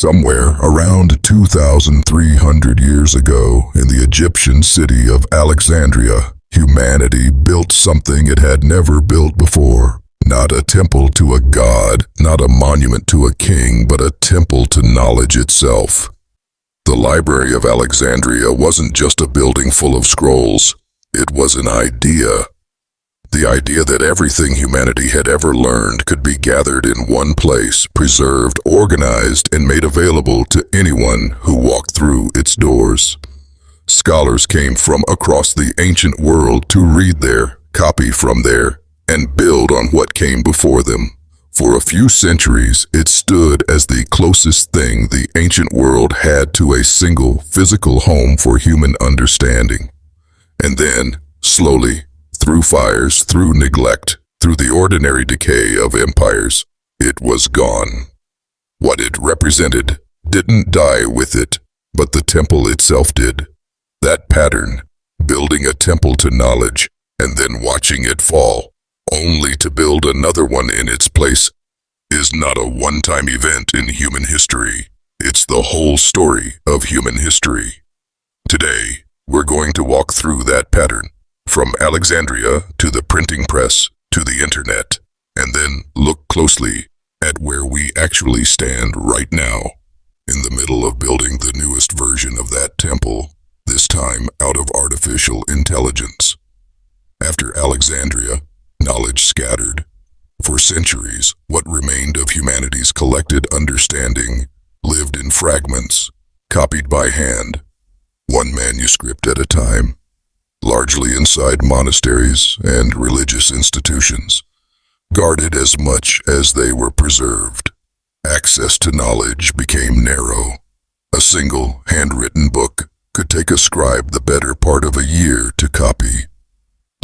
Somewhere around 2,300 years ago, in the Egyptian city of Alexandria, humanity built something it had never built before. Not a temple to a god, not a monument to a king, but a temple to knowledge itself. The Library of Alexandria wasn't just a building full of scrolls. It was an idea. The idea that everything humanity had ever learned could be gathered in one place, preserved, organized, and made available to anyone who walked through its doors. Scholars came from across the ancient world to read there, copy from there, and build on what came before them. For a few centuries, it stood as the closest thing the ancient world had to a single physical home for human understanding. And then, slowly, through fires, through neglect, through the ordinary decay of empires, it was gone. What it represented didn't die with it, but the temple itself did. That pattern, building a temple to knowledge, and then watching it fall, only to build another one in its place, is not a one-time event in human history. It's the whole story of human history. Today, we're going to walk through that pattern, from Alexandria to the printing press to the internet, and then look closely at where we actually stand right now, in the middle of building the newest version of that temple, this time out of artificial intelligence. After Alexandria, knowledge scattered. For centuries, what remained of humanity's collected understanding lived in fragments, copied by hand, one manuscript at a time, largely inside monasteries and religious institutions, guarded as much as they were preserved. Access to knowledge became narrow. A single handwritten book could take a scribe the better part of a year to copy.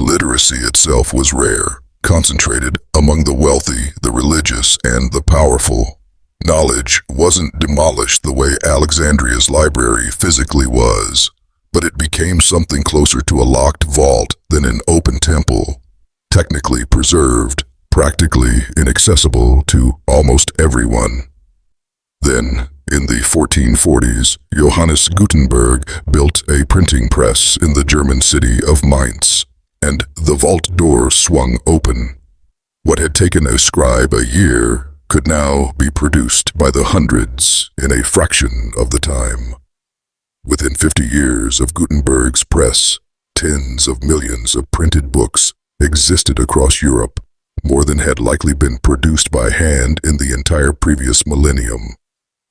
Literacy itself was rare, concentrated among the wealthy, the religious, and the powerful. Knowledge wasn't demolished the way Alexandria's library physically was, but it became something closer to a locked vault than an open temple, technically preserved, practically inaccessible to almost everyone. Then, in the 1440s, Johannes Gutenberg built a printing press in the German city of Mainz, and the vault door swung open. What had taken a scribe a year could now be produced by the hundreds in a fraction of the time. Within 50 years of Gutenberg's press, tens of millions of printed books existed across Europe, more than had likely been produced by hand in the entire previous millennium.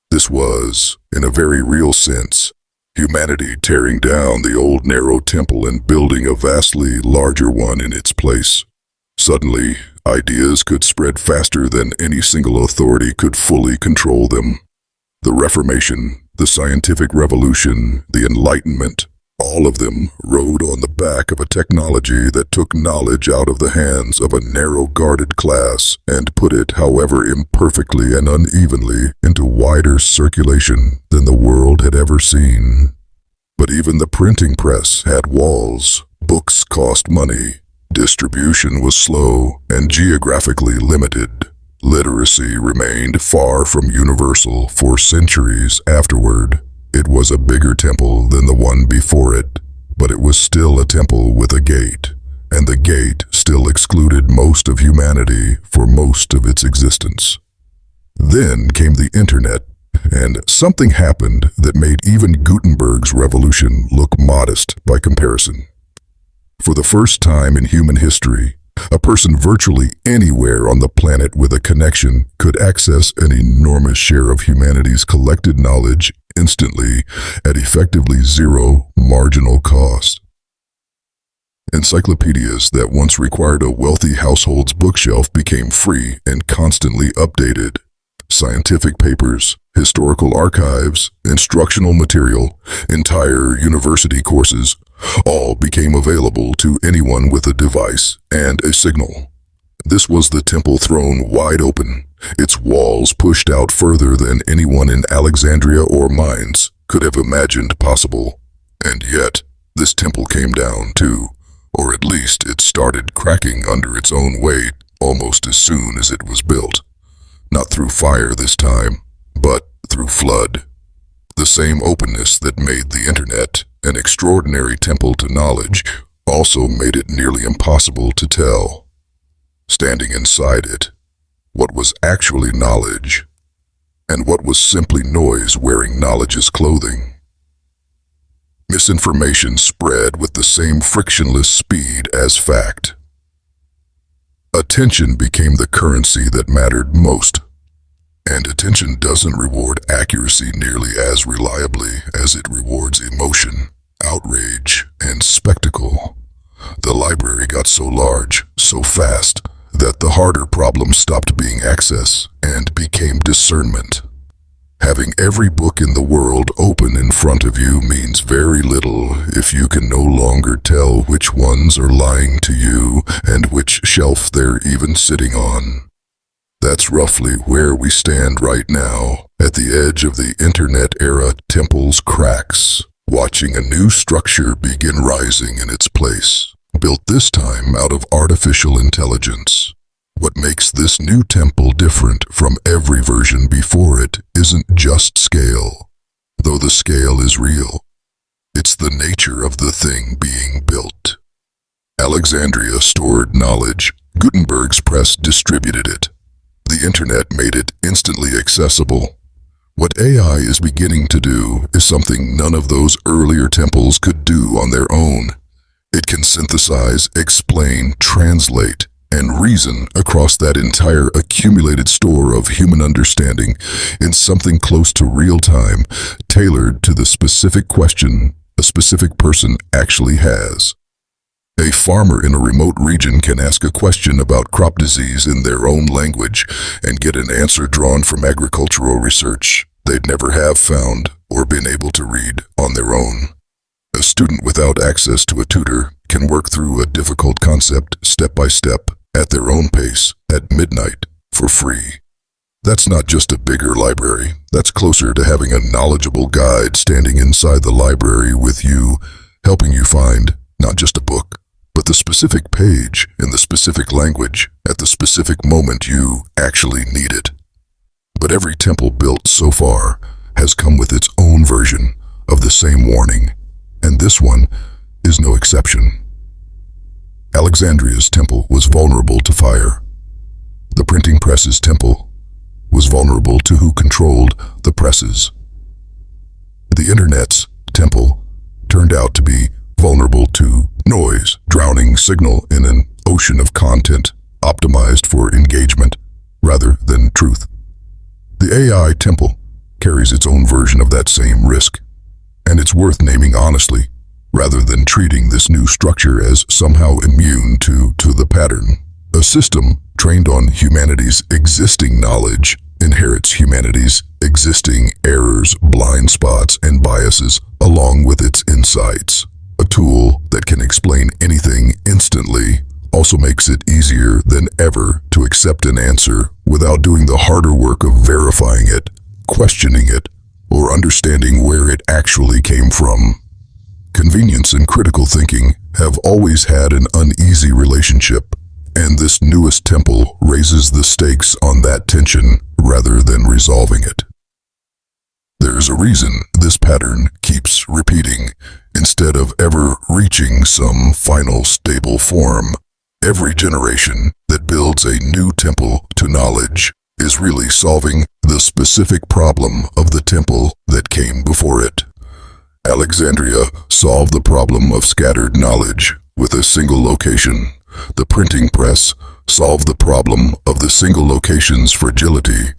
This was, in a very real sense, humanity tearing down the old narrow temple and building a vastly larger one in its place. Suddenly, ideas could spread faster than any single authority could fully control them. The Reformation, the scientific revolution, the Enlightenment, all of them rode on the back of a technology that took knowledge out of the hands of a narrow guarded class and put it, however imperfectly and unevenly, into wider circulation than the world had ever seen. But even the printing press had walls. Books cost money. Distribution was slow and geographically limited. Literacy remained far from universal for centuries afterward. It was a bigger temple than the one before it, but it was still a temple with a gate, and the gate still excluded most of humanity for most of its existence. Then came the internet, and something happened that made even Gutenberg's revolution look modest by comparison. For the first time in human history, a person virtually anywhere on the planet with a connection could access an enormous share of humanity's collected knowledge instantly at effectively zero marginal cost. Encyclopedias that once required a wealthy household's bookshelf became free and constantly updated. Scientific papers, historical archives, instructional material, entire university courses, all became available to anyone with a device and a signal. This was the temple thrown wide open, its walls pushed out further than anyone in Alexandria or Mainz could have imagined possible. And yet, this temple came down too, or at least it started cracking under its own weight almost as soon as it was built. Not through fire this time, but through flood. The same openness that made the internet an extraordinary temple to knowledge also made it nearly impossible to tell, standing inside it, what was actually knowledge and what was simply noise wearing knowledge's clothing. Misinformation spread with the same frictionless speed as fact. Attention became the currency that mattered most, and attention doesn't reward accuracy nearly as reliably as it rewards emotion, outrage, and spectacle. The library got so large, so fast, that the harder problems stopped being access and became discernment. Having every book in the world open in front of you means very little if you can no longer tell which ones are lying to you and which shelf they're even sitting on. That's roughly where we stand right now, at the edge of the internet era temple's cracks, watching a new structure begin rising in its place, built this time out of artificial intelligence. What makes this new temple different from every version before it isn't just scale, though the scale is real. It's the nature of the thing being built. Alexandria stored knowledge. Gutenberg's press distributed it. The internet made it instantly accessible. What AI is beginning to do is something none of those earlier temples could do on their own. It can synthesize, explain, translate, and reason across that entire accumulated store of human understanding in something close to real time, tailored to the specific question a specific person actually has. A farmer in a remote region can ask a question about crop disease in their own language and get an answer drawn from agricultural research they'd never have found or been able to read on their own. A student without access to a tutor can work through a difficult concept step by step at their own pace at midnight for free. That's not just a bigger library. That's closer to having a knowledgeable guide standing inside the library with you, helping you find not just a book, but the specific page in the specific language at the specific moment you actually need it. But every temple built so far has come with its own version of the same warning, and this one is no exception. Alexandria's temple was vulnerable to fire. The printing press's temple was vulnerable to who controlled the presses. The internet's temple turned out to be vulnerable to noise, drowning signal in an ocean of content optimized for engagement rather than truth. The AI temple carries its own version of that same risk, and it's worth naming honestly, rather than treating this new structure as somehow immune to the pattern. A system trained on humanity's existing knowledge inherits humanity's existing errors, blind spots, and biases along with its insights. A tool that can explain anything instantly also makes it easier than ever to accept an answer without doing the harder work of verifying it, questioning it, or understanding where it actually came from. Convenience and critical thinking have always had an uneasy relationship, and this newest temple raises the stakes on that tension rather than resolving it. There's a reason this pattern keeps repeating instead of ever reaching some final stable form. Every generation that builds a new temple to knowledge is really solving the specific problem of the temple that came before it. Alexandria solved the problem of scattered knowledge with a single location. The printing press solved the problem of the single location's fragility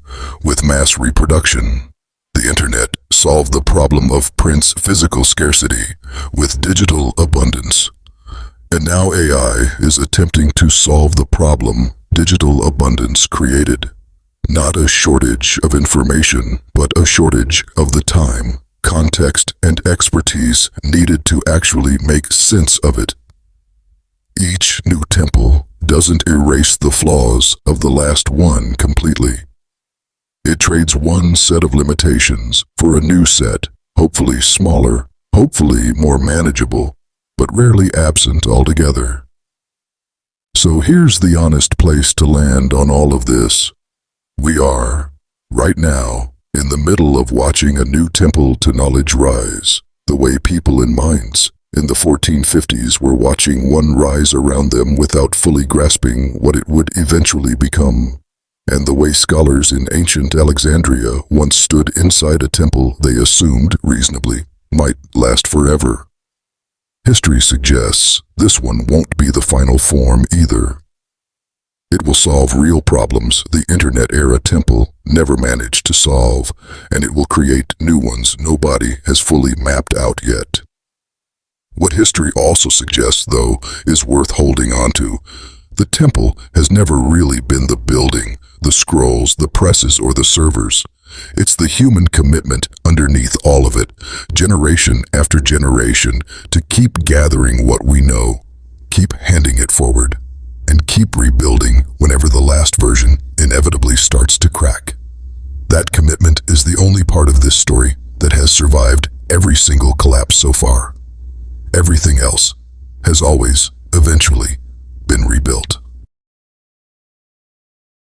with mass reproduction. The internet solved the problem of print's physical scarcity with digital abundance. And now AI is attempting to solve the problem digital abundance created. Not a shortage of information, but a shortage of the time, context, and expertise needed to actually make sense of it. Each new temple doesn't erase the flaws of the last one completely. It trades one set of limitations for a new set, hopefully smaller, hopefully more manageable, but rarely absent altogether. So here's the honest place to land on all of this. We are, right now, In the middle of watching a new temple to knowledge rise, the way people in minds in the 1450s were watching one rise around them without fully grasping what it would eventually become, and the way scholars in ancient Alexandria once stood inside a temple they assumed, reasonably, might last forever. History suggests this one won't be the final form either. It will solve real problems the internet-era temple never managed to solve, and it will create new ones nobody has fully mapped out yet. What history also suggests, though, is worth holding on to. The temple has never really been the building, the scrolls, the presses, or the servers. It's the human commitment underneath all of it, generation after generation, to keep gathering what we know, keep handing it forward, and keep rebuilding whenever the last version inevitably starts to crack. That commitment is the only part of this story that has survived every single collapse so far. Everything else has always, eventually,